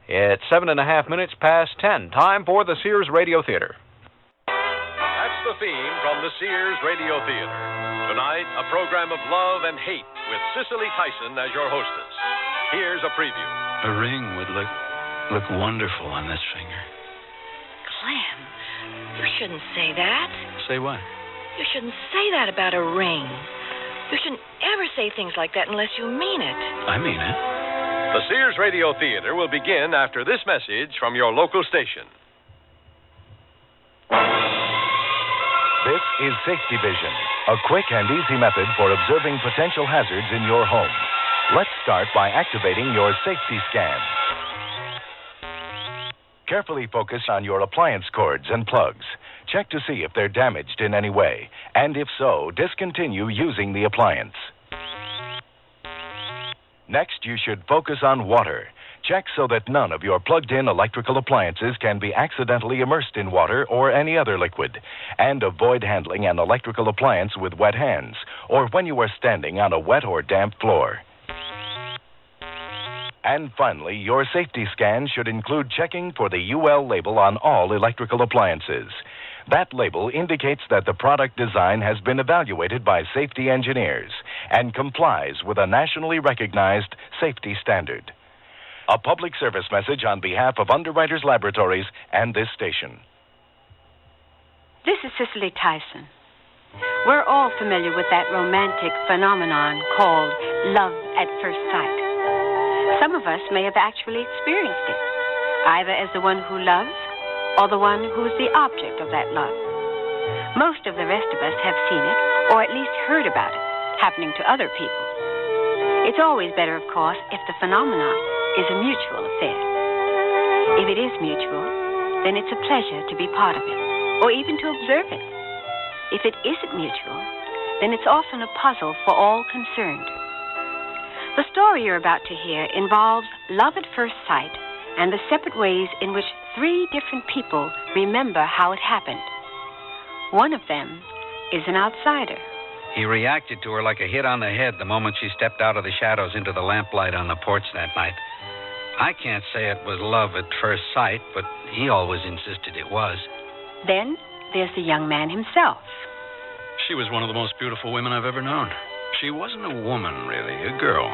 It's 10:07. Time for the Sears Radio Theater. That's the theme from the Sears Radio Theater. Tonight, a program of love and hate with Cicely Tyson as your hostess. Here's a preview. A ring would look wonderful on this finger. Clem, you shouldn't say that. Say what? You shouldn't say that about a ring. You shouldn't ever say things like that unless you mean it. I mean it. The Sears Radio Theater will begin after this message from your local station. This is Safety Vision, a quick and easy method for observing potential hazards in your home. Let's start by activating your safety scan. Carefully focus on your appliance cords and plugs. Check to see if they're damaged in any way, and if so, discontinue using the appliance. Next, you should focus on water. Check so that none of your plugged-in electrical appliances can be accidentally immersed in water or any other liquid. And avoid handling an electrical appliance with wet hands or when you are standing on a wet or damp floor. And finally, your safety scan should include checking for the UL label on all electrical appliances. That label indicates that the product design has been evaluated by safety engineers and complies with a nationally recognized safety standard. A public service message on behalf of Underwriters Laboratories and this station. This is Cicely Tyson. We're all familiar with that romantic phenomenon called love at first sight. Some of us may have actually experienced it, either as the one who loves or the one who is the object of that love. Most of the rest of us have seen it, or at least heard about it, happening to other people. It's always better, of course, if the phenomenon is a mutual affair. If it is mutual, then it's a pleasure to be part of it, or even to observe it. If it isn't mutual, then it's often a puzzle for all concerned. The story you're about to hear involves love at first sight and the separate ways in which 3 different people remember how it happened. One of them is an outsider. He reacted to her like a hit on the head the moment she stepped out of the shadows into the lamplight on the porch that night. I can't say it was love at first sight, but he always insisted it was. Then there's the young man himself. She was one of the most beautiful women I've ever known. She wasn't a woman, really, a girl.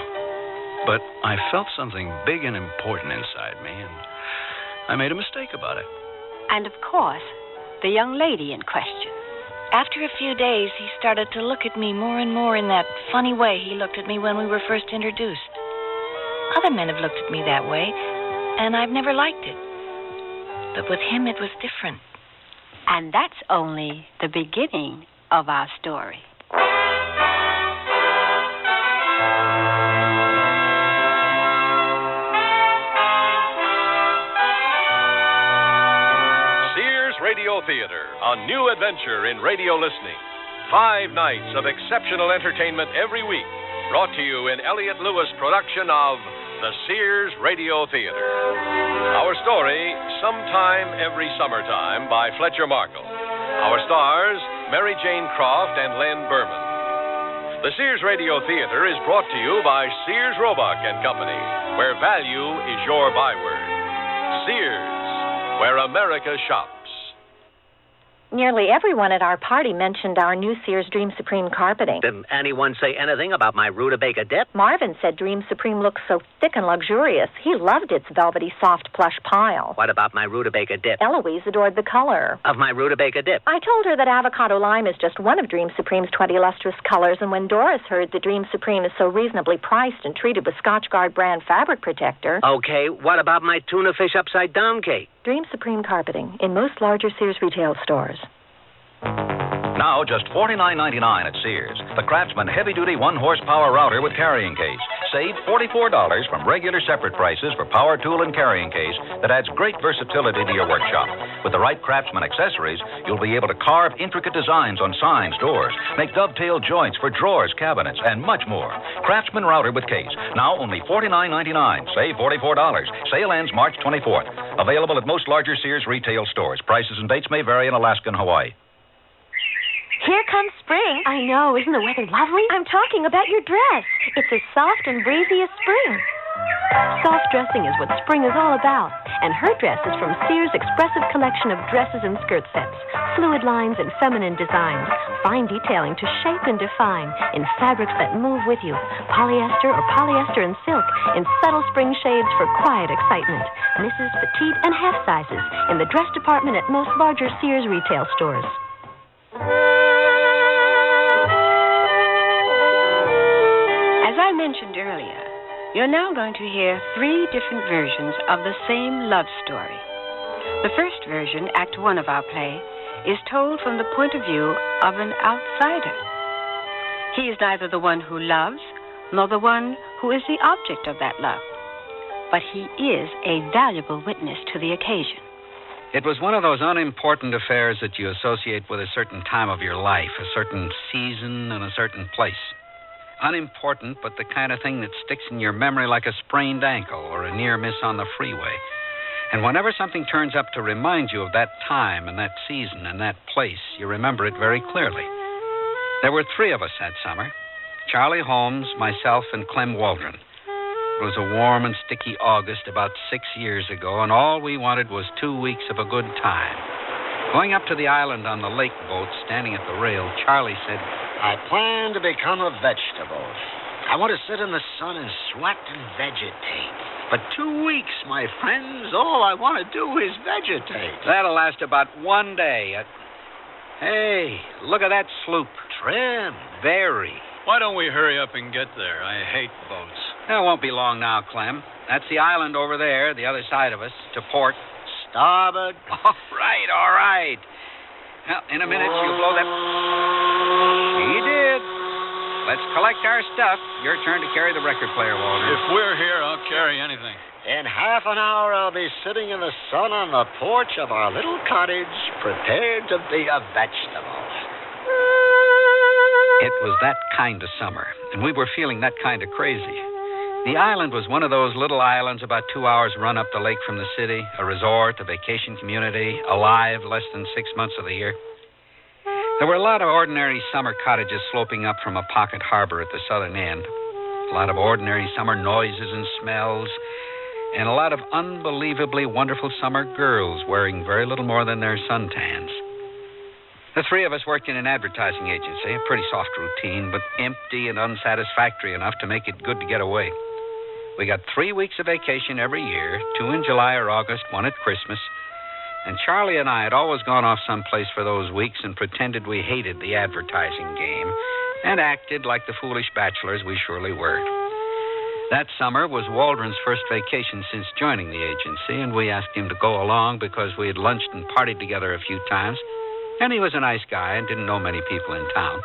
But I felt something big and important inside me, and I made a mistake about it. And, of course, the young lady in question. After a few days, he started to look at me more and more in that funny way he looked at me when we were first introduced. Other men have looked at me that way, and I've never liked it. But with him, it was different. And that's only the beginning of our story. Sears Radio Theater, a new adventure in radio listening. 5 nights of exceptional entertainment every week, brought to you in Elliott Lewis' production of the Sears Radio Theater. Our story, Sometime Every Summertime, by Fletcher Markle. Our stars, Mary Jane Croft and Len Berman. The Sears Radio Theater is brought to you by Sears Roebuck and Company, where value is your byword. Sears, where America shops. Nearly everyone at our party mentioned our new Sears Dream Supreme carpeting. Didn't anyone say anything about my rutabaga dip? Marvin said Dream Supreme looked so thick and luxurious. He loved its velvety, soft plush pile. What about my rutabaga dip? Eloise adored the color Of my rutabaga dip? I told her that avocado lime is just one of Dream Supreme's 20 lustrous colors, and when Doris heard that Dream Supreme is so reasonably priced and treated with Scotchgard brand fabric protector... Okay, what about my tuna fish upside down cake? Dream Supreme carpeting in most larger Sears retail stores. Now just $49.99 at Sears. The Craftsman heavy-duty 1-horsepower router with carrying case. Save $44 from regular separate prices for power tool and carrying case that adds great versatility to your workshop. With the right Craftsman accessories, you'll be able to carve intricate designs on signs, doors, make dovetail joints for drawers, cabinets, and much more. Craftsman router with case. Now only $49.99. Save $44. Sale ends March 24th. Available at most larger Sears retail stores. Prices and dates may vary in Alaska and Hawaii. Here comes spring. I know. Isn't the weather lovely? I'm talking about your dress. It's as soft and breezy as spring. Soft dressing is what spring is all about, and her dress is from Sears' expressive collection of dresses and skirt sets, fluid lines and feminine designs, fine detailing to shape and define, in fabrics that move with you, polyester or polyester and silk, in subtle spring shades for quiet excitement. Misses, petite, and half sizes in the dress department at most larger Sears retail stores. As I mentioned earlier, you're now going to hear 3 different versions of the same love story. The first version, Act 1 of our play, is told from the point of view of an outsider. He is neither the one who loves nor the one who is the object of that love, but he is a valuable witness to the occasion. It was one of those unimportant affairs that you associate with a certain time of your life, a certain season and a certain place. Unimportant, but the kind of thing that sticks in your memory like a sprained ankle or a near miss on the freeway. And whenever something turns up to remind you of that time and that season and that place, you remember it very clearly. There were 3 of us that summer: Charlie Holmes, myself, and Clem Waldron. It was a warm and sticky August about 6 years ago, and all we wanted was 2 weeks of a good time. Going up to the island on the lake boat, standing at the rail, Charlie said, I plan to become a vegetable. I want to sit in the sun and sweat and vegetate. For 2 weeks, my friends, all I want to do is vegetate. That'll last about 1 day. Hey, look at that sloop. Trim. Very. Why don't we hurry up and get there? I hate boats. It won't be long now, Clem. That's the island over there, the other side of us, to port. Starboard. All right. Well, in a minute, she'll blow that... She did. Let's collect our stuff. Your turn to carry the record player, Walter. If we're here, I'll carry anything. In half an hour, I'll be sitting in the sun on the porch of our little cottage, prepared to be a vegetable. It was that kind of summer, and we were feeling that kind of crazy. The island was one of those little islands about 2 hours run up the lake from the city, a resort, a vacation community, alive less than 6 months of the year. There were a lot of ordinary summer cottages sloping up from a pocket harbor at the southern end, a lot of ordinary summer noises and smells, and a lot of unbelievably wonderful summer girls wearing very little more than their suntans. The 3 of us worked in an advertising agency, a pretty soft routine, but empty and unsatisfactory enough to make it good to get away. We got 3 weeks of vacation every year, 2 in July or August, 1 at Christmas. And Charlie and I had always gone off someplace for those weeks and pretended we hated the advertising game and acted like the foolish bachelors we surely were. That summer was Waldron's first vacation since joining the agency, and we asked him to go along because we had lunched and partied together a few times, and he was a nice guy and didn't know many people in town.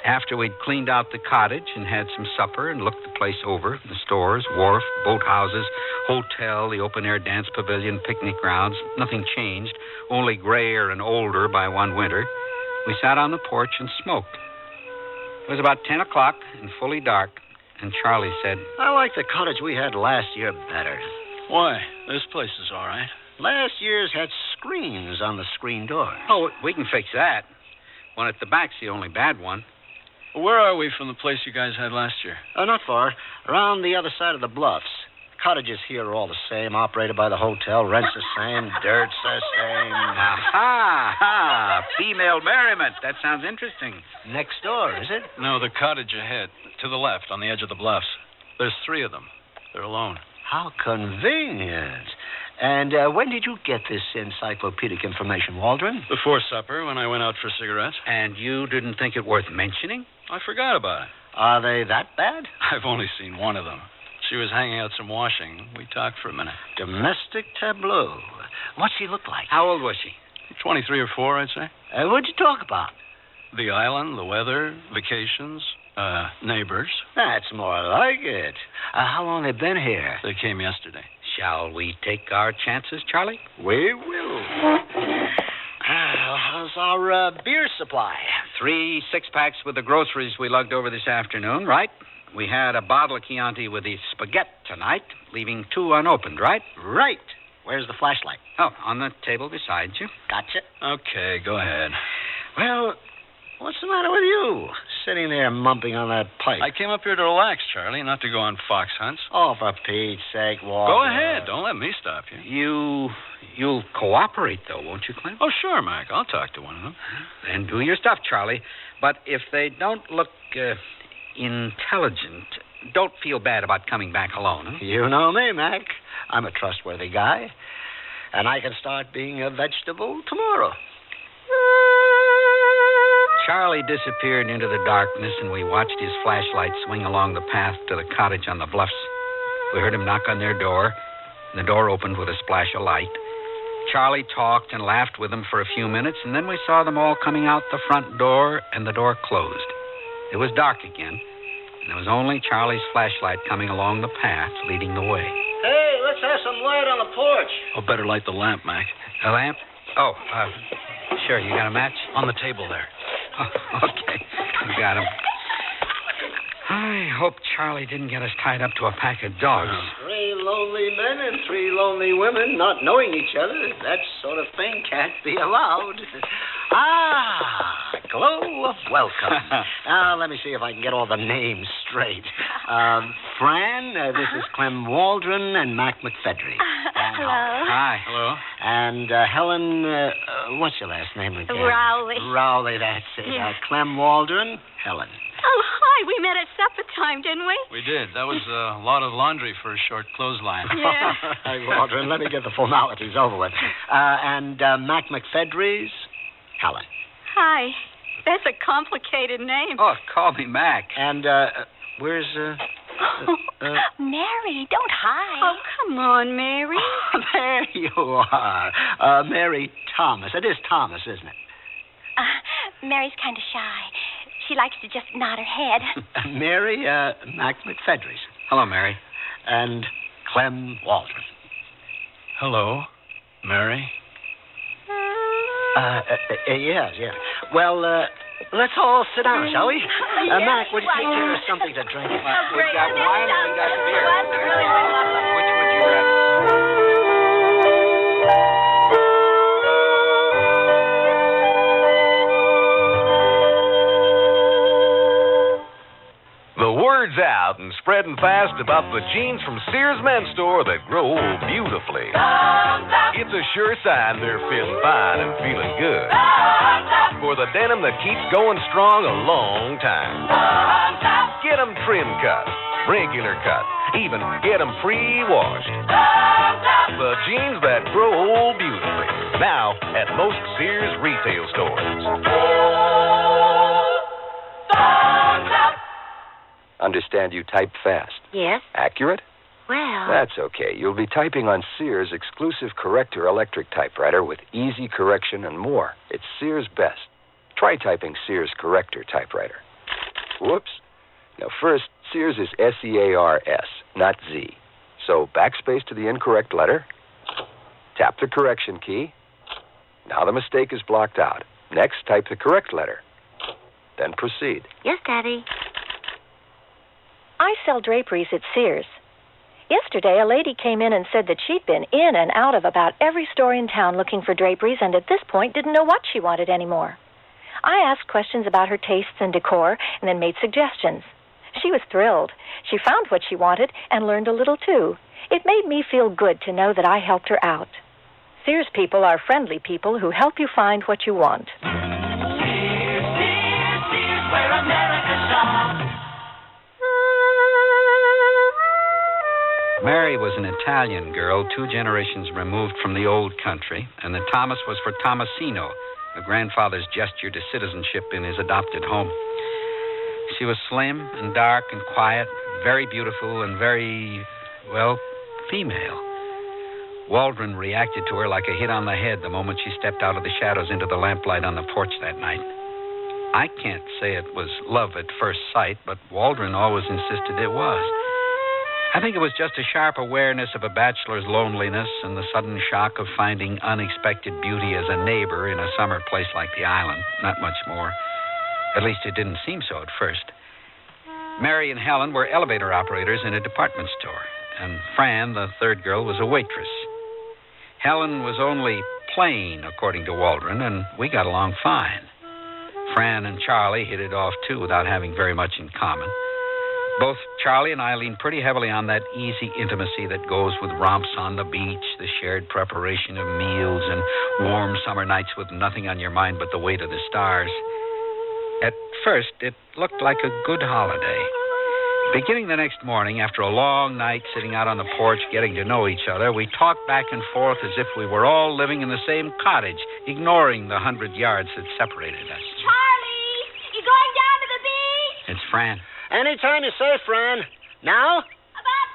After we'd cleaned out the cottage and had some supper and looked the place over, the stores, wharf, boathouses, hotel, the open-air dance pavilion, picnic grounds, nothing changed, only grayer and older by one winter, we sat on the porch and smoked. It was about 10 o'clock and fully dark, and Charlie said, I like the cottage we had last year better. Why? This place is all right. Last year's had screens on the screen door. Oh, we can fix that. One at the back's the only bad one. Where are we from the place you guys had last year? Not far. Around the other side of the bluffs. Cottages here are all the same, operated by the hotel, rent's the same, dirt's the same. Aha! Female merriment. That sounds interesting. Next door, is it? No, the cottage ahead, to the left, on the edge of the bluffs. There's 3 of them. They're alone. How convenient. And when did you get this encyclopedic information, Waldron? Before supper, when I went out for cigarettes. And you didn't think it worth mentioning? I forgot about it. Are they that bad? I've only seen one of them. She was hanging out some washing. We talked for a minute. Domestic tableau. What's she look like? How old was she? 23 or 4, I'd say. What'd you talk about? The island, the weather, vacations, neighbors. That's more like it. How long they been here? They came yesterday. Shall we take our chances, Charlie? We will. How's our beer supply? 3 6-packs with the groceries we lugged over this afternoon, right? We had a bottle of Chianti with the spaghetti tonight, leaving 2 unopened, right? Right. Where's the flashlight? Oh, on the table beside you. Gotcha. Okay, go ahead. Well, What's the matter with you? Sitting there mumping on that pipe. I came up here to relax, Charlie, not to go on fox hunts. Oh, for Pete's sake, Walter. Go ahead. Don't let me stop you. You'll cooperate, though, won't you, Clem? Oh, sure, Mac. I'll talk to one of them. Then do your stuff, Charlie. But if they don't look intelligent, don't feel bad about coming back alone. Huh? You know me, Mac. I'm a trustworthy guy. And I can start being a vegetable tomorrow. Charlie disappeared into the darkness, and we watched his flashlight swing along the path to the cottage on the bluffs. We heard him knock on their door, and the door opened with a splash of light. Charlie talked and laughed with them for a few minutes, and then we saw them all coming out the front door, and the door closed. It was dark again, and there was only Charlie's flashlight coming along the path leading the way. Hey, let's have some light on the porch. Oh, better light the lamp, Mac. A lamp? Oh, sure. You got a match? On the table there. Oh, okay. You got him. I hope Charlie didn't get us tied up to a pack of dogs. 3 lonely men and 3 lonely women not knowing each other. That sort of thing can't be allowed. Glow of welcome. Now, let me see if I can get all the names straight. Fran, this is Clem Waldron and Mac McFedry. Hello. Hi. Hello. And Helen, what's your last name again? Rowley. Rowley, that's it. Yeah. Clem Waldron, Helen. Oh, hi. We met at supper time, didn't we? We did. That was a lot of laundry for a short clothesline. Yeah. Hey, Waldron, let me get the formalities over with. And Mac McFedry's Helen. Hi. That's a complicated name. Oh, call me Mac. And where's Mary, don't hide. Oh, come on, Mary. There you are. Mary Thomas. It is Thomas, isn't it? Mary's kind of shy. She likes to just nod her head. Mary, Mac McFedry's. Hello, Mary. And Clem Waldron. Hello, Mary. Yes. Well, let's all sit down, shall we? Mac, would you take care of something to drink? We've got wine and we got beer. Which would you rather? The word's out and spreading fast about the jeans from Sears Men's Store that grow beautifully. It's a sure sign they're feeling fine and feeling good. For the denim that keeps going strong a long time. Get 'em trim cut, regular cut, even get 'em pre-washed. The jeans that grow old beautifully. Now at most Sears retail stores. Understand you type fast. Yes? Accurate? Well... That's okay. You'll be typing on Sears' exclusive Corrector electric typewriter with easy correction and more. It's Sears' best. Try typing Sears Corrector typewriter. Whoops. Now, first, Sears is S-E-A-R-S, not Z. So, backspace to the incorrect letter. Tap the correction key. Now the mistake is blocked out. Next, type the correct letter. Then proceed. Yes, Daddy. I sell draperies at Sears. Yesterday, a lady came in and said that she'd been in and out of about every store in town looking for draperies and at this point didn't know what she wanted anymore. I asked questions about her tastes and decor and then made suggestions. She was thrilled. She found what she wanted and learned a little, too. It made me feel good to know that I helped her out. Sears people are friendly people who help you find what you want. Sears, where America shops. Mary was an Italian girl 2 generations removed from the old country, and the Thomas was for Tomasino, her grandfather's gesture to citizenship in his adopted home. She was slim and dark and quiet, very beautiful and very, well, female. Waldron reacted to her like a hit on the head the moment she stepped out of the shadows into the lamplight on the porch that night. I can't say it was love at first sight, but Waldron always insisted it was. I think it was just a sharp awareness of a bachelor's loneliness and the sudden shock of finding unexpected beauty as a neighbor in a summer place like the island. Not much more. At least it didn't seem so at first. Mary and Helen were elevator operators in a department store, and Fran, the third girl, was a waitress. Helen was only plain, according to Waldron, and we got along fine. Fran and Charlie hit it off, too, without having very much in common. Both Charlie and I leaned pretty heavily on that easy intimacy that goes with romps on the beach, the shared preparation of meals, and warm summer nights with nothing on your mind but the weight of the stars. At first, it looked like a good holiday. Beginning the next morning, after a long night sitting out on the porch getting to know each other, we talked back and forth as if we were all living in the same cottage, ignoring the 100 yards that separated us. Charlie, you going down to the beach? It's Fran. Anytime you say, Fran. Now? About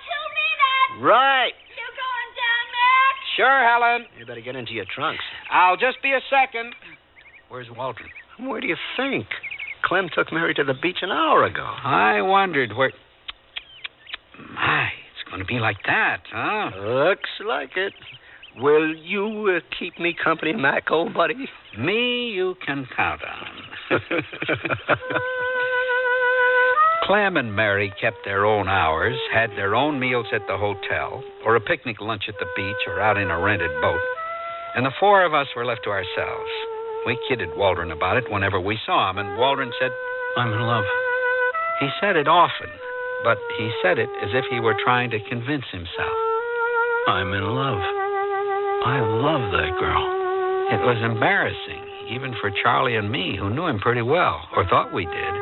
2 minutes. Right. You going down, Max? Sure, Helen. You better get into your trunks. I'll just be a second. Where's Waldron? Where do you think? Clem took Mary to the beach an hour ago. I wondered where... My, it's going to be like that, huh? Looks like it. Will you keep me company, Mac, old buddy? Me you can count on. Clem and Mary kept their own hours, had their own meals at the hotel, or a picnic lunch at the beach, or out in a rented boat. And the four of us were left to ourselves. We kidded Waldron about it whenever we saw him, and Waldron said, I'm in love. He said it often, but he said it as if he were trying to convince himself. I'm in love. I love that girl. It was embarrassing, even for Charlie and me, who knew him pretty well, or thought we did.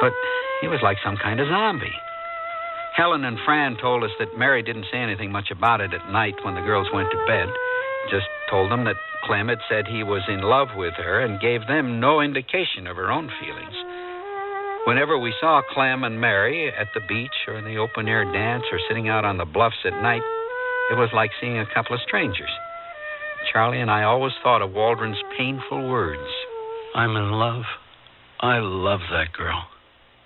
But he was like some kind of zombie. Helen and Fran told us that Mary didn't say anything much about it at night when the girls went to bed. Just told them that Clem had said he was in love with her and gave them no indication of her own feelings. Whenever we saw Clem and Mary at the beach or in the open-air dance or sitting out on the bluffs at night, it was like seeing a couple of strangers. Charlie and I always thought of Waldron's painful words. I'm in love. I love that girl.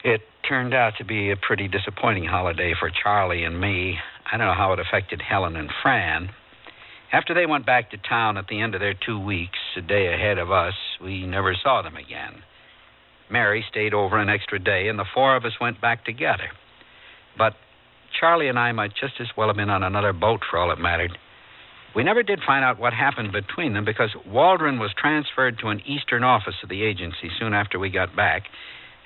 It turned out to be a pretty disappointing holiday for Charlie and me. I don't know how it affected Helen and Fran. After they went back to town at the end of their 2 weeks, a day ahead of us, we never saw them again. Mary stayed over an extra day, and the four of us went back together. But Charlie and I might just as well have been on another boat for all it mattered. We never did find out what happened between them because Waldron was transferred to an eastern office of the agency soon after we got back,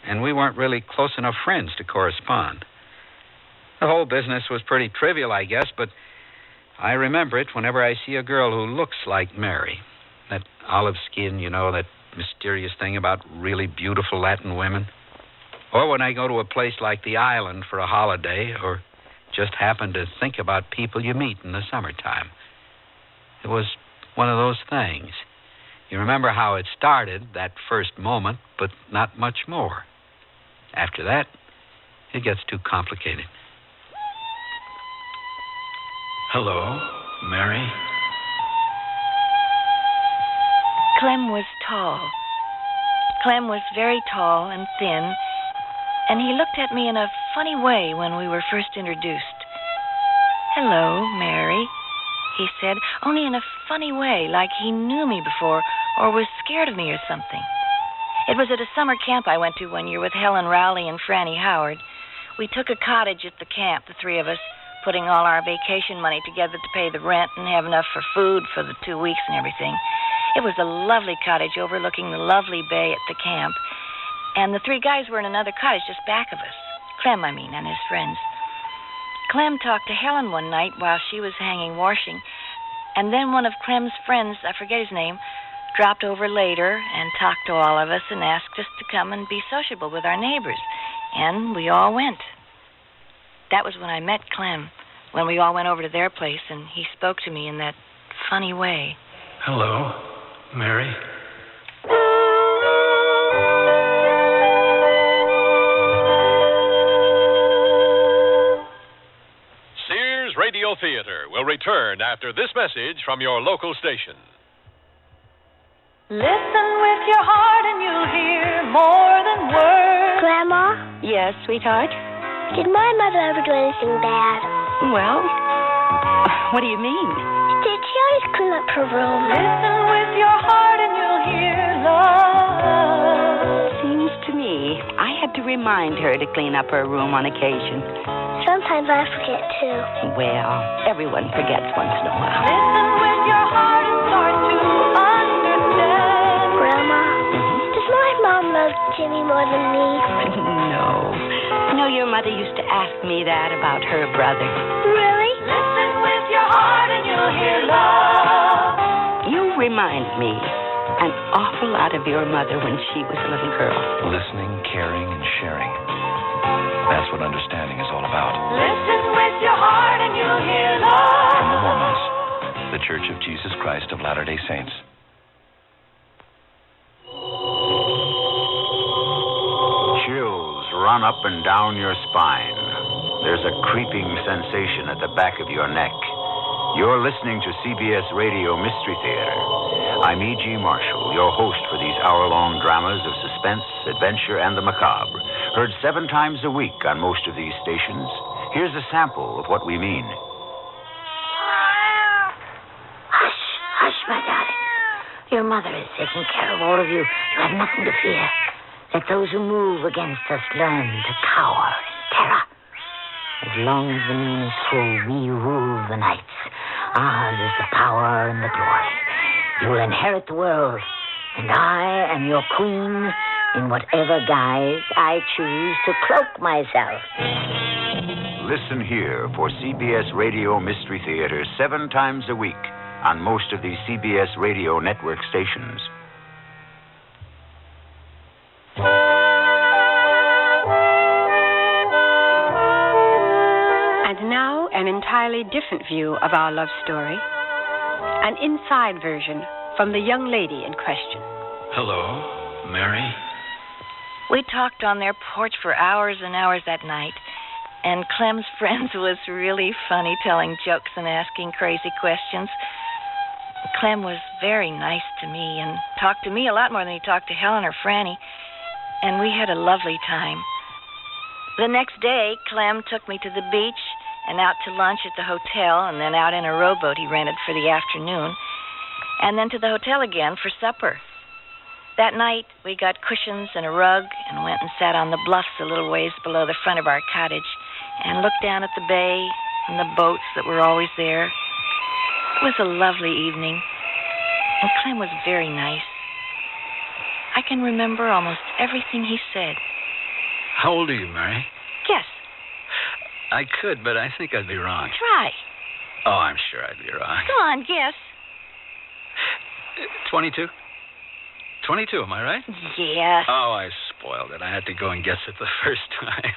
and we weren't really close enough friends to correspond. The whole business was pretty trivial, I guess, but I remember it whenever I see a girl who looks like Mary. That olive skin, you know, that mysterious thing about really beautiful Latin women. Or when I go to a place like the island for a holiday, or just happen to think about people you meet in the summertime. It was one of those things. You remember how it started, that first moment, but not much more. After that, it gets too complicated. Hello, Mary. Clem was tall. Clem was very tall and thin, and he looked at me in a funny way when we were first introduced. Hello, Mary, he said, only in a funny way, like he knew me before or was scared of me or something. It was at a summer camp I went to one year with Helen Rowley and Franny Howard. We took a cottage at the camp, the three of us, putting all our vacation money together to pay the rent and have enough for food for the 2 weeks and everything. It was a lovely cottage overlooking the lovely bay at the camp, and the three guys were in another cottage just back of us. Clem, I mean, and his friends. Clem talked to Helen one night while she was hanging washing, and then one of Clem's friends, I forget his name, dropped over later and talked to all of us and asked us to come and be sociable with our neighbors, and we all went. That was when I met Clem, when we all went over to their place, and he spoke to me in that funny way. Hello, Mary. Sears Radio Theater will return after this message from your local station. Listen with your heart and you'll hear more than words. Grandma? Yes, sweetheart? Did my mother ever do anything bad? Well, what do you mean? Did she always clean up her room? Listen with your heart and you'll hear love. Seems to me I had to remind her to clean up her room on occasion. Sometimes I forget, too. Well, everyone forgets once in a while. Listen with your heart and start to understand. Grandma, does my mom Jimmy more than me? No. No, your mother used to ask me that about her brother. Really? Listen with your heart and you'll hear love. You remind me an awful lot of your mother when she was a little girl. Listening, caring, and sharing. That's what understanding is all about. Listen with your heart and you'll hear love. From the Mormons, the Church of Jesus Christ of Latter-day Saints. Chills run up and down your spine. There's a creeping sensation at the back of your neck. You're listening to CBS Radio Mystery Theater. I'm E.G. Marshall, your host for these hour-long dramas of suspense, adventure, and the macabre. Heard 7 times a week on most of these stations. Here's a sample of what we mean. Hush, hush, my darling. Your mother is taking care of all of you. You have nothing to fear. Let those who move against us learn to cower in terror. As long as the moon is full, we rule the nights. Ours is the power and the glory. You will inherit the world, and I am your queen in whatever guise I choose to cloak myself. Listen here for CBS Radio Mystery Theater 7 times a week on most of these CBS Radio network stations. And now, an entirely different view of our love story. An inside version from the young lady in question. Hello, Mary. We talked on their porch for hours and hours that night, and Clem's friends was really funny, telling jokes and asking crazy questions. Clem was very nice to me and talked to me a lot more than he talked to Helen or Franny, and we had a lovely time. The next day, Clem took me to the beach and out to lunch at the hotel, and then out in a rowboat he rented for the afternoon, and then to the hotel again for supper. That night, we got cushions and a rug and went and sat on the bluffs a little ways below the front of our cottage and looked down at the bay and the boats that were always there. It was a lovely evening, and Clem was very nice. I can remember almost everything he said. How old are you, Mary? Guess. I could, but I think I'd be wrong. Try. Oh, I'm sure I'd be wrong. Go on, guess. 22? 22, am I right? Yes. Oh, I spoiled it. I had to go and guess it the first time.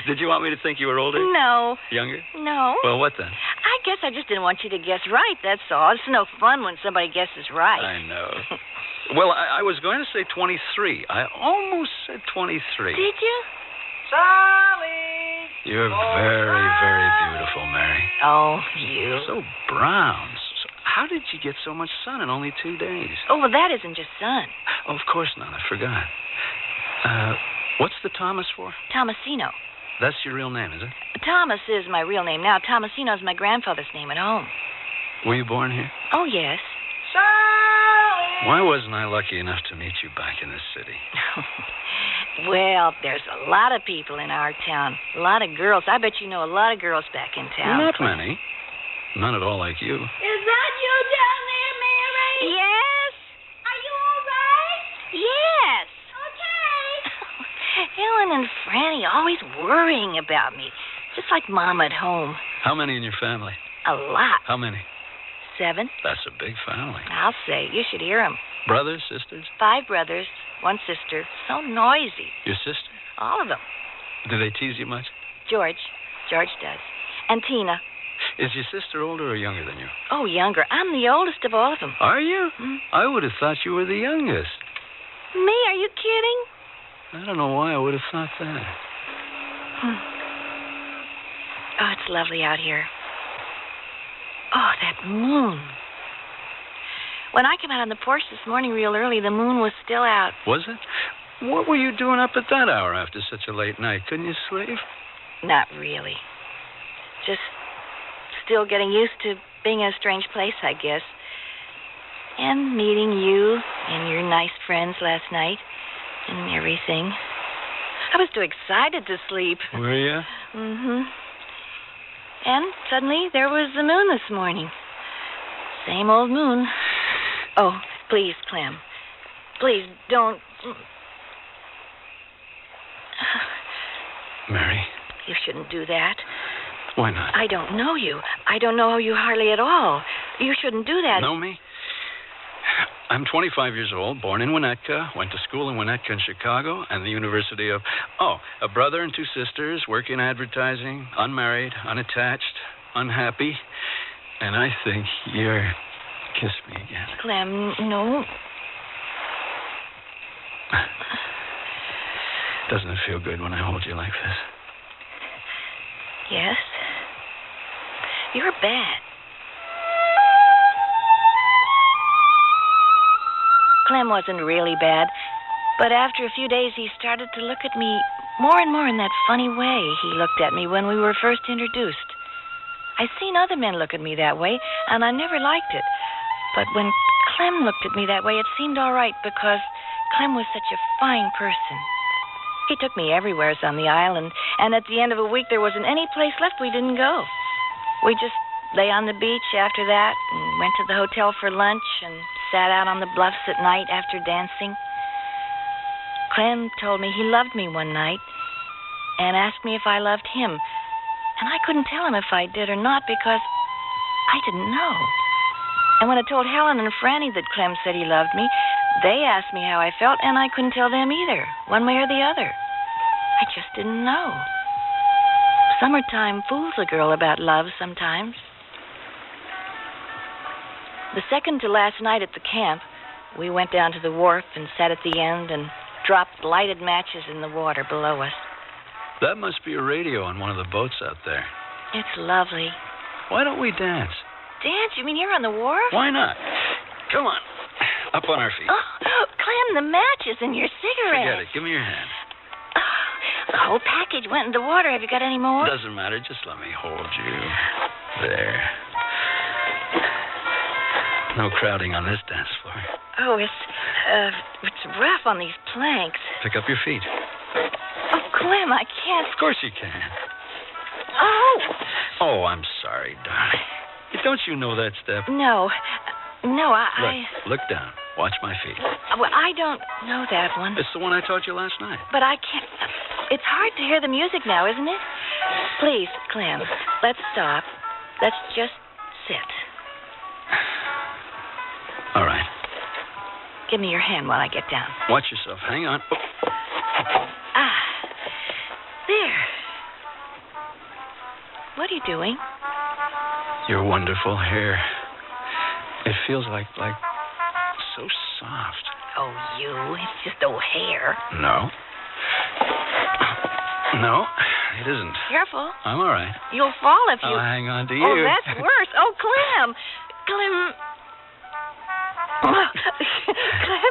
Did you want me to think you were older? No. Younger? No. Well, what then? I guess I just didn't want you to guess right, that's all. It's no fun when somebody guesses right. I know. Well, I was going to say 23. I almost said 23. Did you? Sally! You're very, very beautiful, Mary. Oh, you. So brown. So how did you get so much sun in only 2 days? Oh, well, that isn't just sun. Oh, of course not. I forgot. What's the Thomas for? Tomasino. That's your real name, is it? Thomas is my real name now. Tomasino's my grandfather's name at home. Were you born here? Oh, yes. Sally! Why wasn't I lucky enough to meet you back in this city? Well, there's a lot of people in our town. A lot of girls. I bet you know a lot of girls back in town. Not many. None at all like you. Is that you down there, Mary? Yes. Are you all right? Yes. Okay. Helen and Franny always worrying about me, just like Mom at home. How many in your family? A lot. How many? 7. That's a big family. I'll say. You should hear them. Brothers, sisters? 5 brothers, 1 sister. So noisy. Your sister? All of them. Do they tease you much? George. George does. And Tina. Is your sister older or younger than you? Oh, younger. I'm the oldest of all of them. Are you? I would have thought you were the youngest. Me? Are you kidding? I don't know why I would have thought that. Oh, it's lovely out here. Oh, that moon. When I came out on the porch this morning real early, the moon was still out. Was it? What were you doing up at that hour after such a late night? Couldn't you sleep? Not really. Just still getting used to being in a strange place, I guess. And meeting you and your nice friends last night and everything. I was too excited to sleep. Were you? Mm-hmm. And suddenly there was the moon this morning. Same old moon. Oh, please, Clem. Please don't. Mary. You shouldn't do that. Why not? I don't know you. I don't know you hardly at all. You shouldn't do that. Know me? I'm 25 years old, born in Winnetka, went to school in Winnetka and Chicago, and the University of... Oh, a brother and two sisters, work in advertising, unmarried, unattached, unhappy. And I think you're... Kiss me again. Clem, no. Doesn't it feel good when I hold you like this? Yes. You're bad. Clem wasn't really bad, but after a few days he started to look at me more and more in that funny way he looked at me when we were first introduced. I'd seen other men look at me that way, and I never liked it. But when Clem looked at me that way, it seemed all right because Clem was such a fine person. He took me everywhere on the island, and at the end of a week there wasn't any place left we didn't go. We just lay on the beach after that and went to the hotel for lunch and sat out on the bluffs at night after dancing. Clem told me he loved me one night and asked me if I loved him. And I couldn't tell him if I did or not because I didn't know. And when I told Helen and Franny that Clem said he loved me, they asked me how I felt, and I couldn't tell them either, one way or the other. I just didn't know. Summertime fools a girl about love sometimes. The second to last night at the camp, we went down to the wharf and sat at the end and dropped lighted matches in the water below us. That must be a radio on one of the boats out there. It's lovely. Why don't we dance? Dance? You mean here on the wharf? Why not? Come on. Up on our feet. Oh, Clem, the matches and your cigarettes. Forget it. Give me your hand. The whole package went in the water. Have you got any more? Doesn't matter. Just let me hold you. There. No crowding on this dance floor. Oh, it's rough on these planks. Pick up your feet. Oh, Clem, I can't. Of course you can. Oh! Oh, I'm sorry, darling. Don't you know that step? No, Look down. Watch my feet. Well, I don't know that one. It's the one I taught you last night. But I can't. It's hard to hear the music now, isn't it? Please, Clem, let's stop. Let's just sit. All right. Give me your hand while I get down. Watch yourself. Hang on. Oh. There. What are you doing? Your wonderful hair. It feels like so soft. Oh, you. It's just O'Hare. No. No, it isn't. Careful. I'm all right. You'll fall if you... I'll hang on to you. Oh, that's worse. Oh, Clem. Clem,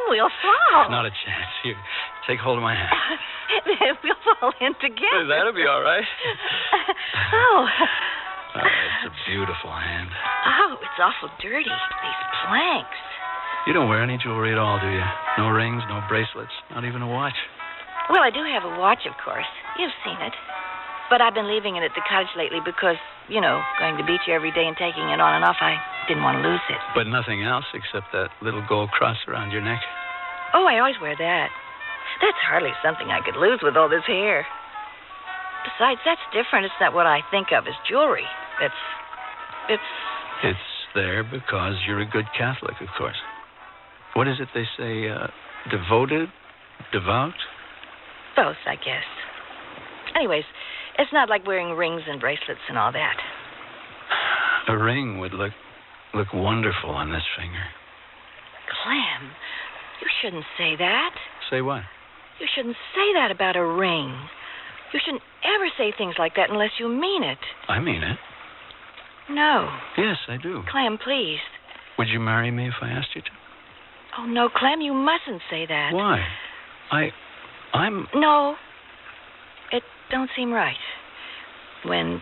we'll fall. Not a chance. Here, take hold of my hand. We'll fall in together. That'll be all right. Oh. It's a beautiful hand. Oh, it's awful dirty. These planks. You don't wear any jewelry at all, do you? No rings, no bracelets, not even a watch. Well, I do have a watch, of course. You've seen it. But I've been leaving it at the cottage lately because, going to the beach every day and taking it on and off, I didn't want to lose it. But nothing else except that little gold cross around your neck? Oh, I always wear that. That's hardly something I could lose with all this hair. Besides, that's different. It's not what I think of as jewelry. It's there because you're a good Catholic, of course. What is it they say, devoted? Devout? Both, I guess. Anyways, it's not like wearing rings and bracelets and all that. A ring would look wonderful on this finger. Clem, you shouldn't say that. Say what? You shouldn't say that about a ring. You shouldn't ever say things like that unless you mean it. I mean it. No. Yes, I do. Clem, please. Would you marry me if I asked you to? Oh, no, Clem, you mustn't say that. Why? I'm... No. It don't seem right. When?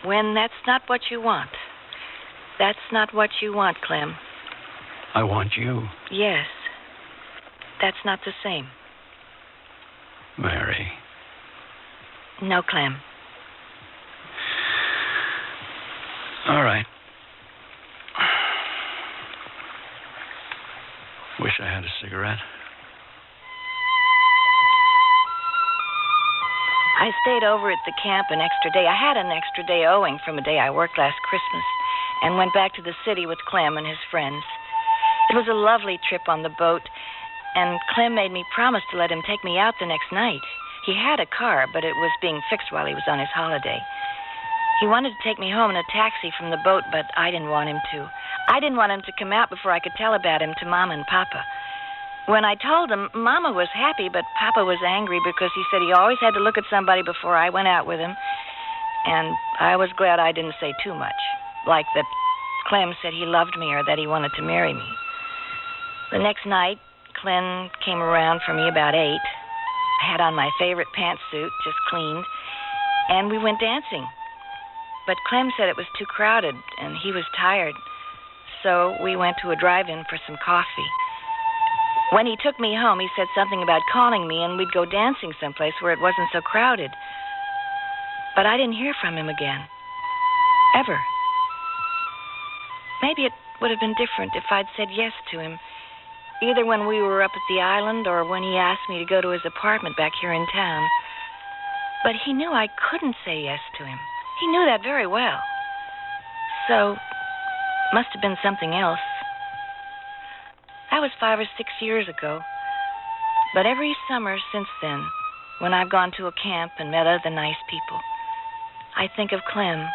When that's not what you want. That's not what you want, Clem. I want you. Yes. That's not the same. Mary. No, Clem. All right. Wish I had a cigarette. I stayed over at the camp an extra day. I had an extra day owing from a day I worked last Christmas and went back to the city with Clem and his friends. It was a lovely trip on the boat, and Clem made me promise to let him take me out the next night. He had a car, but it was being fixed while he was on his holiday. He wanted to take me home in a taxi from the boat, but I didn't want him to. I didn't want him to come out before I could tell about him to Mama and Papa. When I told him, Mama was happy, but Papa was angry because he said he always had to look at somebody before I went out with him. And I was glad I didn't say too much, like that Clem said he loved me or that he wanted to marry me. The next night, Clem came around for me about 8. I had on my favorite pantsuit, just cleaned, and we went dancing. But Clem said it was too crowded, and he was tired, so we went to a drive-in for some coffee. When he took me home, he said something about calling me, and we'd go dancing someplace where it wasn't so crowded. But I didn't hear from him again. Ever. Maybe it would have been different if I'd said yes to him, either when we were up at the island or when he asked me to go to his apartment back here in town. But he knew I couldn't say yes to him. He knew that very well. So, must have been something else. That was 5 or 6 years ago. But every summer since then, when I've gone to a camp and met other nice people, I think of Clem.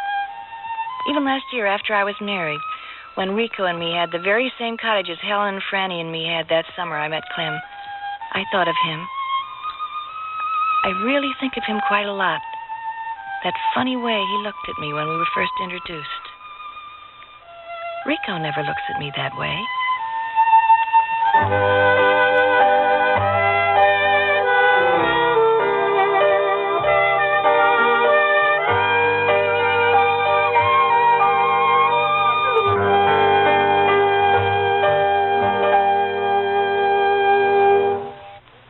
Even last year after I was married, when Rico and me had the very same cottage as Helen and Franny and me had that summer I met Clem, I thought of him. I really think of him quite a lot. That funny way he looked at me when we were first introduced. Rico never looks at me that way.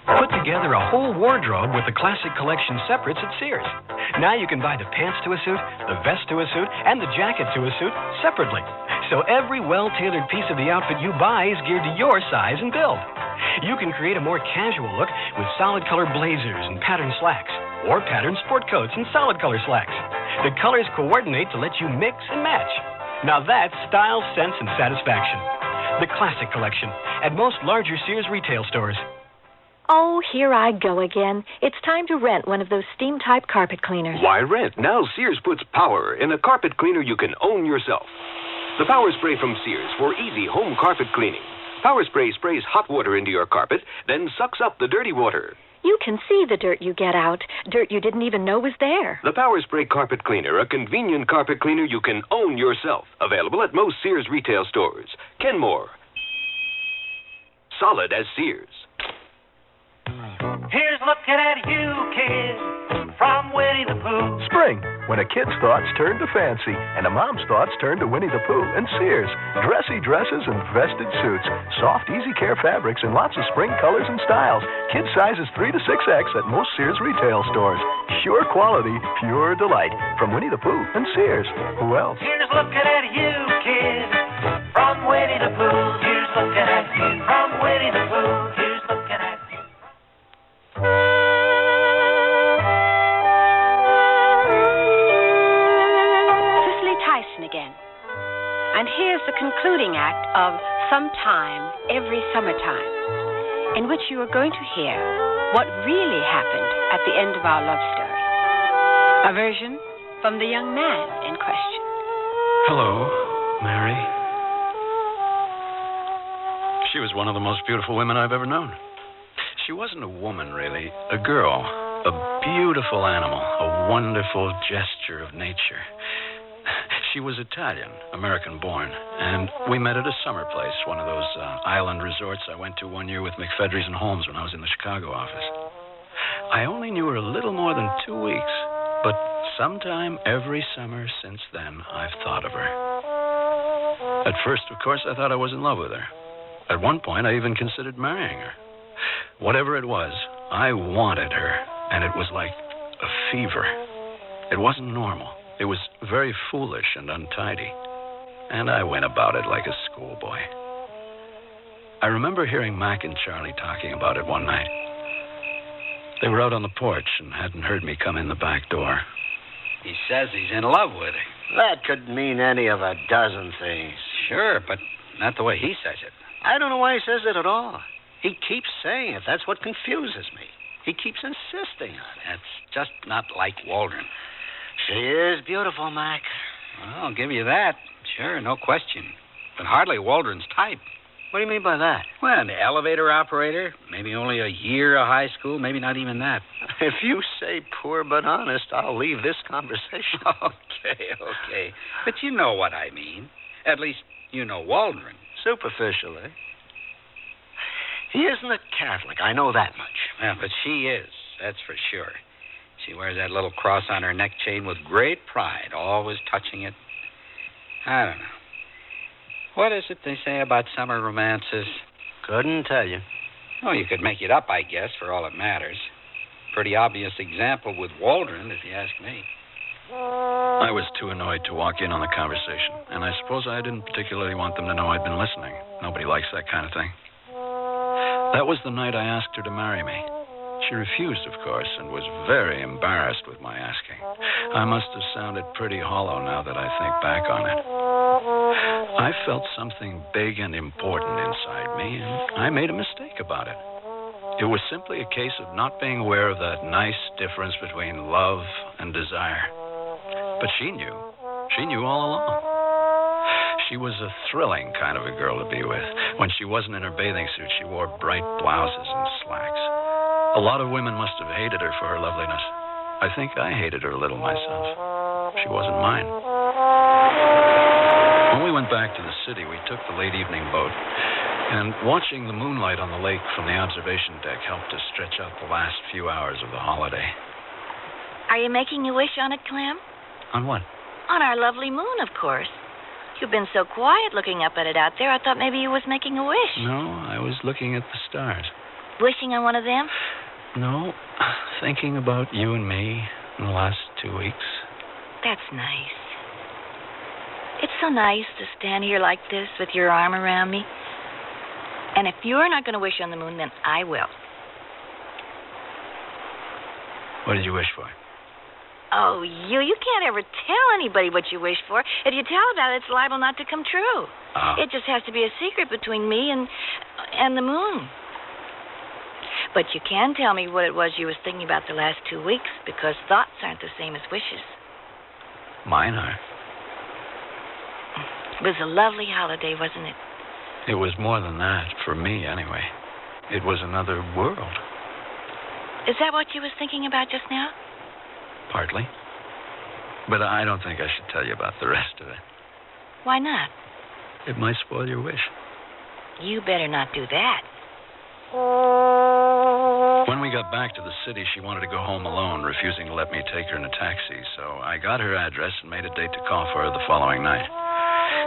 Put together a whole wardrobe with the classic collection separates at Sears. Now you can buy the pants to a suit, the vest to a suit, and the jacket to a suit separately. So every well-tailored piece of the outfit you buy is geared to your size and build. You can create a more casual look with solid color blazers and patterned slacks, or patterned sport coats and solid color slacks. The colors coordinate to let you mix and match. Now that's style, sense, and satisfaction. The Classic Collection at most larger Sears retail stores. Oh, here I go again. It's time to rent one of those steam-type carpet cleaners. Why rent? Now Sears puts power in a carpet cleaner you can own yourself. The Power Spray from Sears for easy home carpet cleaning. Power Spray sprays hot water into your carpet, then sucks up the dirty water. You can see the dirt you get out, dirt you didn't even know was there. The Power Spray Carpet Cleaner, a convenient carpet cleaner you can own yourself. Available at most Sears retail stores. Kenmore. Solid as Sears. Here's looking at you, kid, from Winnie the Pooh. Spring, when a kid's thoughts turn to fancy and a mom's thoughts turn to Winnie the Pooh and Sears. Dressy dresses and vested suits, soft, easy care fabrics, and lots of spring colors and styles. Kid sizes 3 to 6X at most Sears retail stores. Pure quality, pure delight. From Winnie the Pooh and Sears. Who else? Here's looking at you, kid, from Winnie the Pooh. Here's looking at you, from Winnie the Pooh. Here's looking at you. Cicely Tyson again. And here's the concluding act of Sometime Every Summertime, in which you are going to hear what really happened at the end of our love story. A version from the young man in question. Hello, Mary. She was one of the most beautiful women I've ever known. She wasn't a woman, really. A girl. A beautiful animal. A wonderful gesture of nature. She was Italian, American-born, and we met at a summer place, one of those island resorts I went to one year with McFedries and Holmes when I was in the Chicago office. I only knew her a little more than 2 weeks, but sometime every summer since then, I've thought of her. At first, of course, I thought I was in love with her. At one point, I even considered marrying her. Whatever it was, I wanted her, and it was like a fever. It wasn't normal. It was very foolish and untidy, and I went about it like a schoolboy. I remember hearing Mac and Charlie talking about it one night. They were out on the porch and hadn't heard me come in the back door. He says he's in love with her. That could mean any of a dozen things. Sure, but not the way he says it. I don't know why he says it at all. He keeps saying it. That's what confuses me. He keeps insisting on it. That's just not like Waldron. She is beautiful, Mac. Well, I'll give you that. Sure, no question. But hardly Waldron's type. What do you mean by that? Well, an elevator operator, maybe only a year of high school, maybe not even that. If you say poor but honest, I'll leave this conversation. Okay. But you know what I mean. At least you know Waldron. Superficially. He isn't a Catholic, I know that much. Yeah, but she is, that's for sure. She wears that little cross on her neck chain with great pride, always touching it. I don't know. What is it they say about summer romances? Couldn't tell you. Oh, you could make it up, I guess, for all it matters. Pretty obvious example with Waldron, if you ask me. I was too annoyed to walk in on the conversation, and I suppose I didn't particularly want them to know I'd been listening. Nobody likes that kind of thing. That was the night I asked her to marry me. She refused, of course, and was very embarrassed with my asking. I must have sounded pretty hollow now that I think back on it. I felt something big and important inside me, and I made a mistake about it. It was simply a case of not being aware of that nice difference between love and desire. But she knew. She knew all along. She was a thrilling kind of a girl to be with. When she wasn't in her bathing suit, she wore bright blouses and slacks. A lot of women must have hated her for her loveliness. I think I hated her a little myself. She wasn't mine. When we went back to the city, we took the late evening boat, and watching the moonlight on the lake from the observation deck helped us stretch out the last few hours of the holiday. Are you making a wish on it, Clem? On what? On our lovely moon, of course. You've been so quiet looking up at it out there, I thought maybe you was making a wish. No, I was looking at the stars. Wishing on one of them? No, thinking about you and me in the last 2 weeks. That's nice. It's so nice to stand here like this with your arm around me. And if you're not going to wish on the moon, then I will. What did you wish for? Oh, you can't ever tell anybody what you wish for. If you tell about it, it's liable not to come true. Oh. It just has to be a secret between me and the moon. But you can tell me what it was you was thinking about the last 2 weeks, because thoughts aren't the same as wishes. Mine are. It was a lovely holiday, wasn't it? It was more than that, for me anyway. It was another world. Is that what you was thinking about just now? Partly. But I don't think I should tell you about the rest of it. Why not? It might spoil your wish. You better not do that. When we got back to the city, she wanted to go home alone, refusing to let me take her in a taxi. So I got her address and made a date to call for her the following night.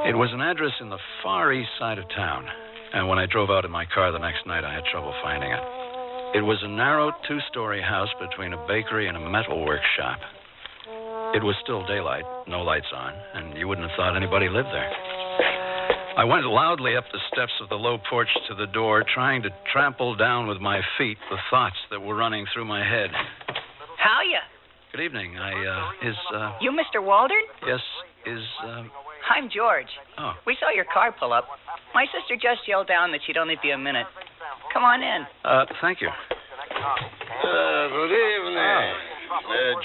It was an address in the far east side of town, and when I drove out in my car the next night, I had trouble finding it. It was a narrow 2-story house between a bakery and a metalwork shop. It was still daylight, no lights on, and you wouldn't have thought anybody lived there. I went loudly up the steps of the low porch to the door, trying to trample down with my feet the thoughts that were running through my head. Howya? Good evening. You Mr. Waldron? Yes, I'm George. Oh. We saw your car pull up. My sister just yelled down that she'd only be a minute. Come on in. Thank you. Good evening.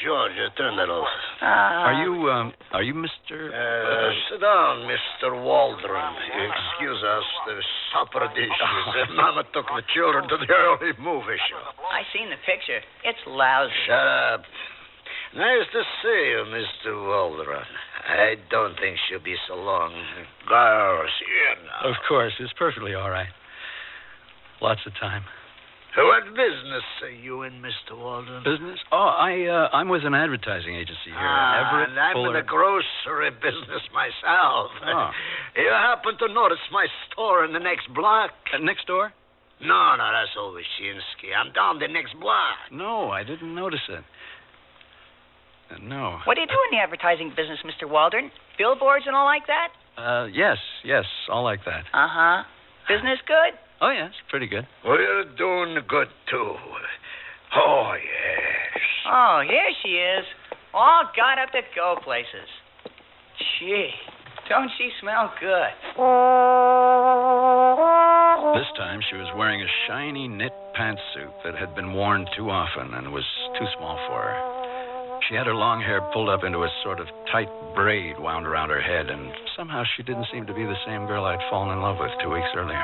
George, turn that off. Are you Mr. Sit down, Mr. Waldron. Excuse us, the supper dishes. Mama took the children to the early movie show. I seen the picture. It's lousy. Shut up. Nice to see you, Mr. Waldron. I don't think she'll be so long. Girls, here now. Of course, it's perfectly all right. Lots of time. What business are you in, Mr. Waldron? Business? Oh, I'm with an advertising agency here. Everett And I'm Fuller. in the grocery business myself. Oh. You happen to notice my store in the next block? Next door? No, that's over Shinsky. I'm down the next block. No, I didn't notice it. No. What do you do in the advertising business, Mr. Waldron? Billboards and all like that? Yes, all like that. Uh-huh. Business good? Oh, yes, pretty good. We're doing good, too. Oh, yes. Oh, here she is. All got up to go places. Gee, don't she smell good? This time she was wearing a shiny knit pantsuit that had been worn too often and was too small for her. She had her long hair pulled up into a sort of tight braid wound around her head, and somehow she didn't seem to be the same girl I'd fallen in love with 2 weeks earlier.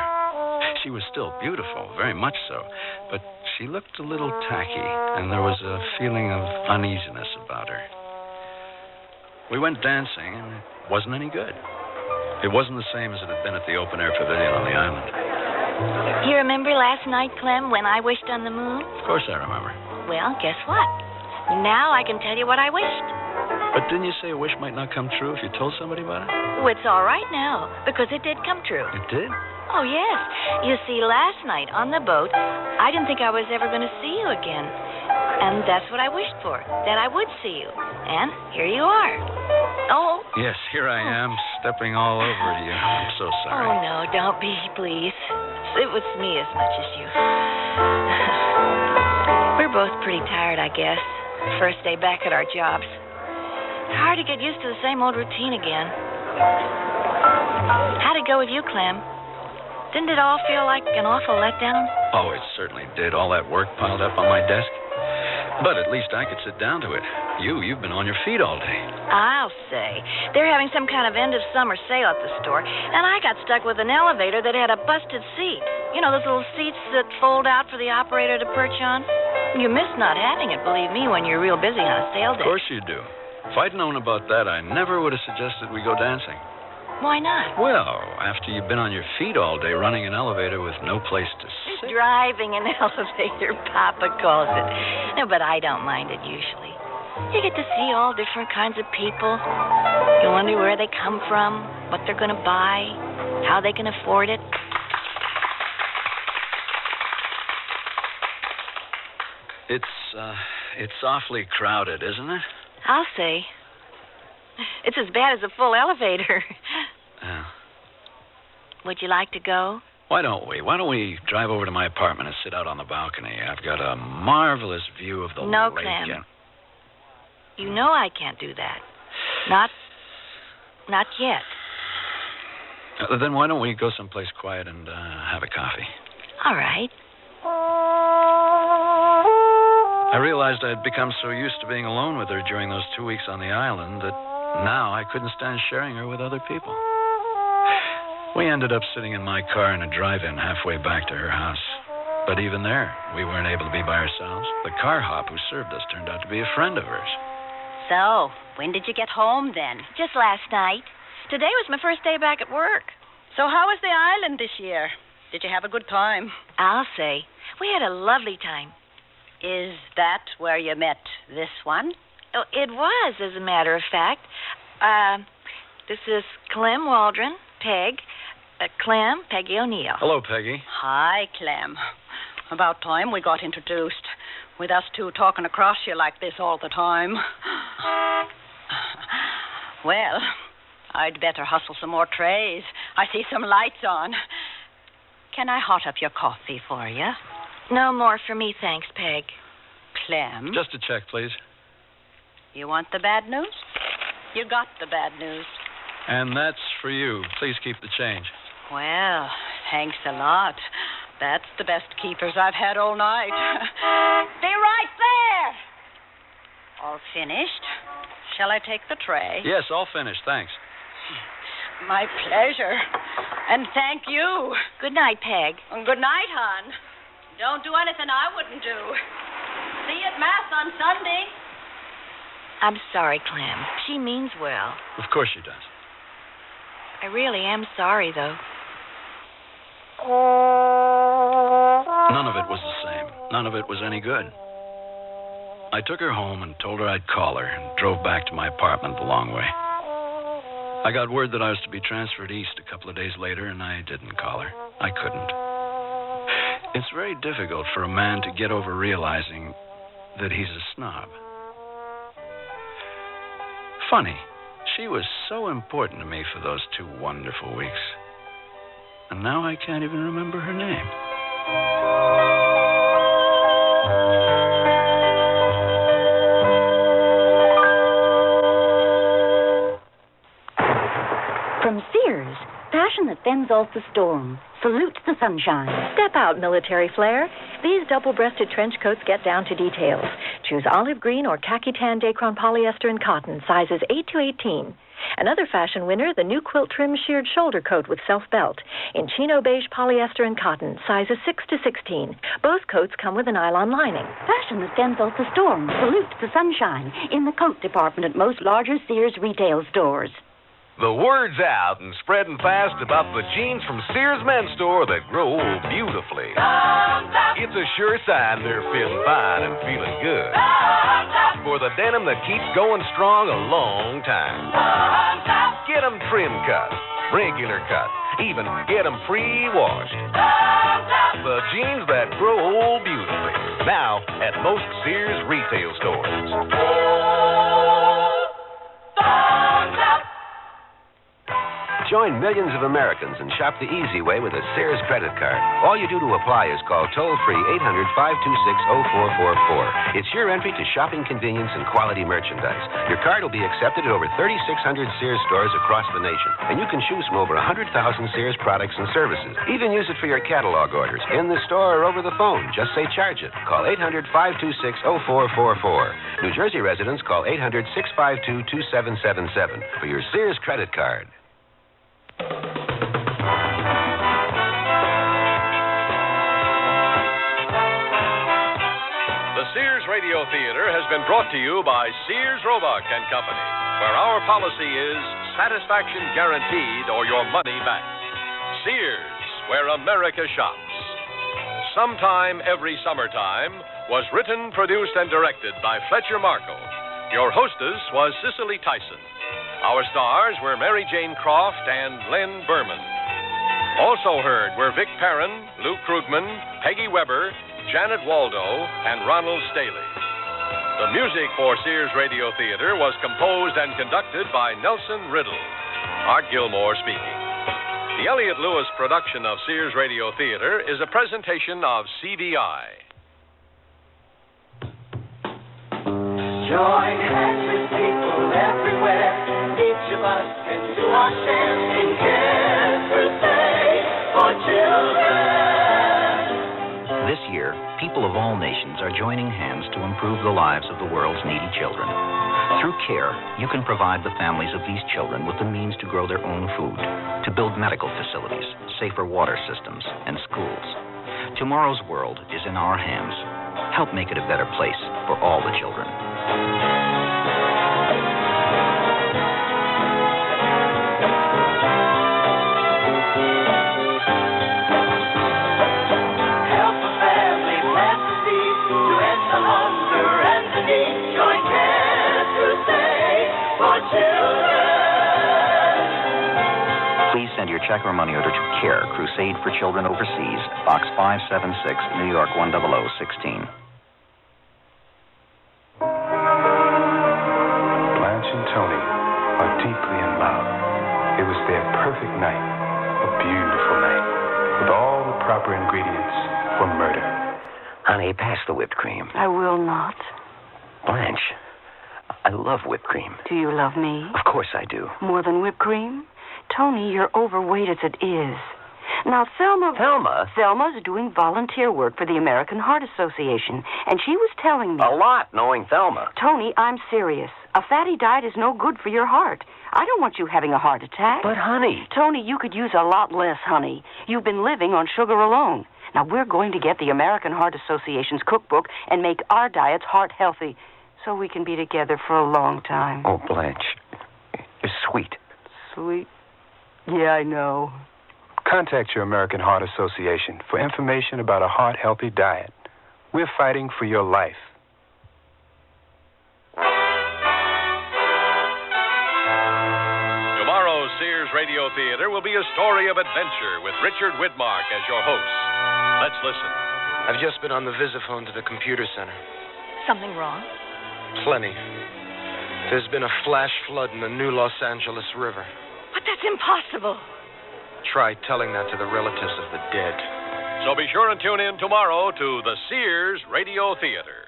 She was still beautiful, very much so, but she looked a little tacky, and there was a feeling of uneasiness about her. We went dancing, and it wasn't any good. It wasn't the same as it had been at the open-air pavilion on the island. You remember last night, Clem, when I wished on the moon? Of course I remember. Well, guess what? Now I can tell you what I wished. But didn't you say a wish might not come true if you told somebody about it? Oh, it's all right now, because it did come true. It did? Oh, yes. You see, last night on the boat, I didn't think I was ever going to see you again. And that's what I wished for, that I would see you. And here you are. Oh. Yes, here I am, stepping all over you. I'm so sorry. Oh, no, don't be, please. It was me as much as you. We're both pretty tired, I guess. First day back at our jobs. It's hard to get used to the same old routine again. How'd it go with you, Clem? Didn't it all feel like an awful letdown? Oh, it certainly did. All that work piled up on my desk. But at least I could sit down to it. You've been on your feet all day. I'll say. They're having some kind of end-of-summer sale at the store, and I got stuck with an elevator that had a busted seat. You know, those little seats that fold out for the operator to perch on? You miss not having it, believe me, when you're real busy on a sale day. Of course you do. If I'd known about that, I never would have suggested we go dancing. Why not? Well, after you've been on your feet all day running an elevator with no place to sit. Driving an elevator, Papa calls it. No, but I don't mind it usually. You get to see all different kinds of people. You wonder where they come from, what they're going to buy, how they can afford it. It's awfully crowded, isn't it? I'll say. It's as bad as a full elevator. Yeah. Would you like to go? Why don't we? Why don't we drive over to my apartment and sit out on the balcony? I've got a marvelous view of the lake. No, Clem. You know I can't do that. Not yet. Then why don't we go someplace quiet and have a coffee? All right. I realized I had become so used to being alone with her during those 2 weeks on the island that now I couldn't stand sharing her with other people. We ended up sitting in my car in a drive-in halfway back to her house. But even there, we weren't able to be by ourselves. The car hop who served us turned out to be a friend of hers. So, when did you get home then? Just last night. Today was my first day back at work. So how was the island this year? Did you have a good time? I'll say. We had a lovely time. Is that where you met this one? Oh, it was, as a matter of fact. This is Clem Waldron, Peg. Clem, Peggy O'Neill. Hello, Peggy. Hi, Clem. About time we got introduced. With us two talking across you like this all the time. Well, I'd better hustle some more trays. I see some lights on. Can I hot up your coffee for you? No more for me, thanks, Peg. Clem? Just a check, please. You want the bad news? You got the bad news. And that's for you. Please keep the change. Well, thanks a lot. That's the best keepers I've had all night. Be right there! All finished? Shall I take the tray? Yes, all finished, thanks. My pleasure. And thank you. Good night, Peg. And good night, hon. Don't do anything I wouldn't do. See you at Mass on Sunday. I'm sorry, Clem. She means well. Of course she does. I really am sorry, though. None of it was the same. None of it was any good. I took her home and told her I'd call her and drove back to my apartment the long way. I got word that I was to be transferred east a couple of days later, and I didn't call her. I couldn't. It's very difficult for a man to get over realizing that he's a snob. Funny, she was so important to me for those 2 wonderful weeks. And now I can't even remember her name. From Sears, passion that fends off the storm, salutes the sunshine. Step out, military flair. These double-breasted trench coats get down to details. Choose olive green or khaki tan Dacron polyester and cotton, sizes 8 to 18. Another fashion winner, the new quilt trim sheared shoulder coat with self-belt. In chino beige polyester and cotton, sizes 6 to 16. Both coats come with a nylon lining. Fashion that fends off the storm, salutes the sunshine. In the coat department at most larger Sears retail stores. The word's out and spreading fast about the jeans from Sears Men's Store that grow old beautifully. It's a sure sign they're feeling fine and feeling good. For the denim that keeps going strong a long time. Get them trim cut, regular cut, even get them pre-washed. The jeans that grow old beautifully. Now at most Sears retail stores. Join millions of Americans and shop the easy way with a Sears credit card. All you do to apply is call toll-free 800-526-0444. It's your entry to shopping convenience and quality merchandise. Your card will be accepted at over 3,600 Sears stores across the nation. And you can choose from over 100,000 Sears products and services. Even use it for your catalog orders, in the store or over the phone. Just say charge it. Call 800-526-0444. New Jersey residents call 800-652-2777 for your Sears credit card. The Sears Radio Theater has been brought to you by Sears Roebuck and Company, where our policy is satisfaction guaranteed or your money back. Sears, where America shops. Sometime Every Summertime was written, produced, and directed by Fletcher Markle. Your hostess was Cicely Tyson. Our stars were Mary Jane Croft and Lynn Berman. Also heard were Vic Perrin, Lou Krugman, Peggy Weber, Janet Waldo, and Ronald Staley. The music for Sears Radio Theater was composed and conducted by Nelson Riddle. Art Gilmore speaking. The Elliott Lewis production of Sears Radio Theater is a presentation of CBI. Join hands with people everywhere. Each of us can do our share in care per se for children. This year, people of all nations are joining hands to improve the lives of the world's needy children. Through CARE, you can provide the families of these children with the means to grow their own food, to build medical facilities, safer water systems, and schools. Tomorrow's world is in our hands. Help make it a better place for all the children. Please send your check or money order to CARE, Crusade for Children Overseas, Box 576, New York 10016. Blanche and Tony are deeply in love. It was their perfect night, a beautiful night, with all the proper ingredients for murder. Honey, pass the whipped cream. I will not. Blanche, I love whipped cream. Do you love me? Of course I do. More than whipped cream? Tony, you're overweight as it is. Now, Thelma... Thelma's doing volunteer work for the American Heart Association, and she was telling me... A lot, knowing Thelma. Tony, I'm serious. A fatty diet is no good for your heart. I don't want you having a heart attack. But, honey... Tony, you could use a lot less honey. You've been living on sugar alone. Now, we're going to get the American Heart Association's cookbook and make our diets heart healthy so we can be together for a long time. Oh, Blanche, you're sweet. Sweet? Yeah, I know. Contact your American Heart Association for information about a heart-healthy diet. We're fighting for your life. Tomorrow's Sears Radio Theater will be a story of adventure with Richard Widmark as your host. Let's listen. I've just been on the visiphone to the computer center. Something wrong? Plenty. There's been a flash flood in the new Los Angeles River. But that's impossible. Try telling that to the relatives of the dead. So be sure and tune in tomorrow to the Sears Radio Theater.